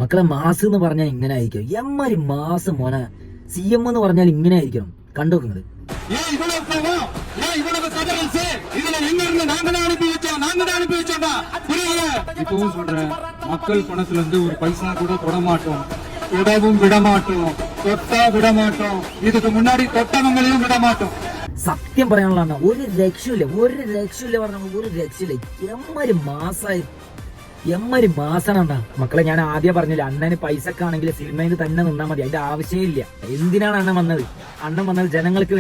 മക്കളെ മാസ് എന്ന് പറഞ്ഞാൽ ഇങ്ങനെ ആയിരിക്കും. എമ്മാരി മാസ് മോനെ. CM എന്ന് പറഞ്ഞാൽ ഇങ്ങനെ ആയിരിക്കണം. കണ്ടോക്കുന്നത് இப்பவும் சொல்றேன், மக்கள் பணத்துல இருந்து ஒரு பைசா கூட தொட மாட்டோம், தொடவும் விட மாட்டோம், தொட்டா விட மாட்டோம், இதுக்கு முன்னாடி தொட்டவங்களையும் விட மாட்டோம். സത്യം പറയാനുള്ള ഒരു രക്ഷയില്ല പറഞ്ഞ ഒരു രക്ഷയില്ല. എമ്മാരി മാസാണ് മക്കളെ. ഞാൻ ആദ്യം പറഞ്ഞില്ല, അണ്ണന് പൈസക്കാണെങ്കിൽ സിനിമയിൽ തന്നെ നിന്നാൽ മതി, അതിന്റെ ആവശ്യമില്ല. എന്തിനാണ് അണ്ണൻ വന്നത് ജനങ്ങൾക്ക്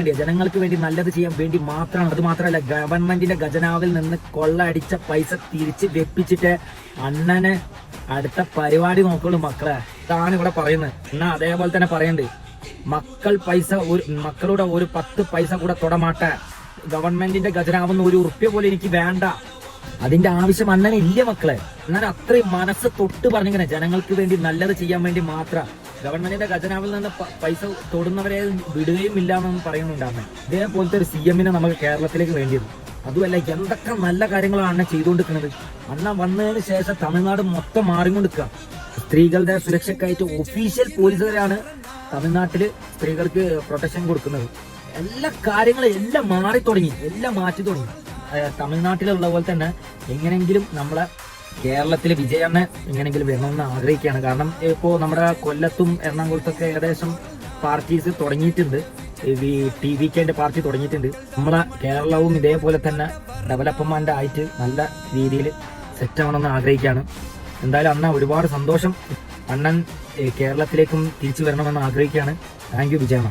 വേണ്ടി നല്ലത് ചെയ്യാൻ വേണ്ടി മാത്രമാണ്. അത് മാത്രമല്ല, ഗവൺമെന്റിന്റെ ഖജനാവിൽ നിന്ന് കൊള്ളയടിച്ച പൈസ തിരിച്ച് വെപ്പിച്ചിട്ട് അണ്ണന് അടുത്ത പരിപാടി നോക്കുള്ളൂ മക്കളെ. ഇതാണ് ഇവിടെ പറയുന്നത്. എന്നാ അതേപോലെ തന്നെ പറയണ്ട്, മക്കളുടെ ഒരു 10 പൈസ കൂടെ തൊടമാട്ടെ. ഗവൺമെന്റിന്റെ ഖജനാവുന്ന ഒരു ഉറുപ്പ്യ പോലെ എനിക്ക് വേണ്ട. അതിന്റെ ആവശ്യം അണ്ണനെ ഇല്ല മക്കളെ. എന്നാൽ അത്രയും മനസ്സ് തൊട്ട് പറഞ്ഞിങ്ങനെ ജനങ്ങൾക്ക് വേണ്ടി നല്ലത് ചെയ്യാൻ വേണ്ടി മാത്രം ഗവൺമെന്റിന്റെ ഖജനാവിൽ നിന്ന് പൈസ തൊടുന്നവരെ വിടുകയും ഇല്ല എന്ന് പറയുന്നുണ്ടാണ്. ഇതേപോലത്തെ ഒരു CM നമുക്ക് കേരളത്തിലേക്ക് വേണ്ടിയത്. അതുമല്ല, എന്തൊക്കെ നല്ല കാര്യങ്ങളാണ് അണ്ണൻ ചെയ്തുകൊണ്ടിരിക്കുന്നത്. അണ്ണൻ വന്നതിന് ശേഷം തമിഴ്നാട് മൊത്തം മാറിക്കൊണ്ടിരിക്കുക. സ്ത്രീകളുടെ സുരക്ഷയ്ക്കായിട്ട് ഒഫീഷ്യൽ പോലീസുകാരാണ് തമിഴ്നാട്ടില് സ്ത്രീകൾക്ക് പ്രൊട്ടക്ഷൻ കൊടുക്കുന്നത്. എല്ലാ കാര്യങ്ങളും എല്ലാം മാറ്റി തുടങ്ങി. തമിഴ്നാട്ടിലുള്ള പോലെ തന്നെ എങ്ങനെങ്കിലും നമ്മളെ കേരളത്തിലെ വിജയണ്ണ എങ്ങനെങ്കിലും വരണമെന്ന് ആഗ്രഹിക്കുകയാണ്. കാരണം ഇപ്പോൾ നമ്മുടെ കൊല്ലത്തും എറണാകുളത്തൊക്കെ ഏകദേശം പാർട്ടീസ് തുടങ്ങിയിട്ടുണ്ട്. TVKന്റെ പാർട്ടി തുടങ്ങിയിട്ടുണ്ട്. നമ്മളെ കേരളവും ഇതേപോലെ തന്നെ ഡെവലപ്മെന്റ് ആയിട്ട് നല്ല രീതിയിൽ സെറ്റ് ആവണമെന്ന് ആഗ്രഹിക്കുകയാണ്. എന്തായാലും അണ്ണ ഒരുപാട് സന്തോഷം. അണ്ണൻ കേരളത്തിലേക്കും തിരിച്ചു വരണമെന്ന് ആഗ്രഹിക്കുകയാണ്. Thank you വിജയണ്ണ.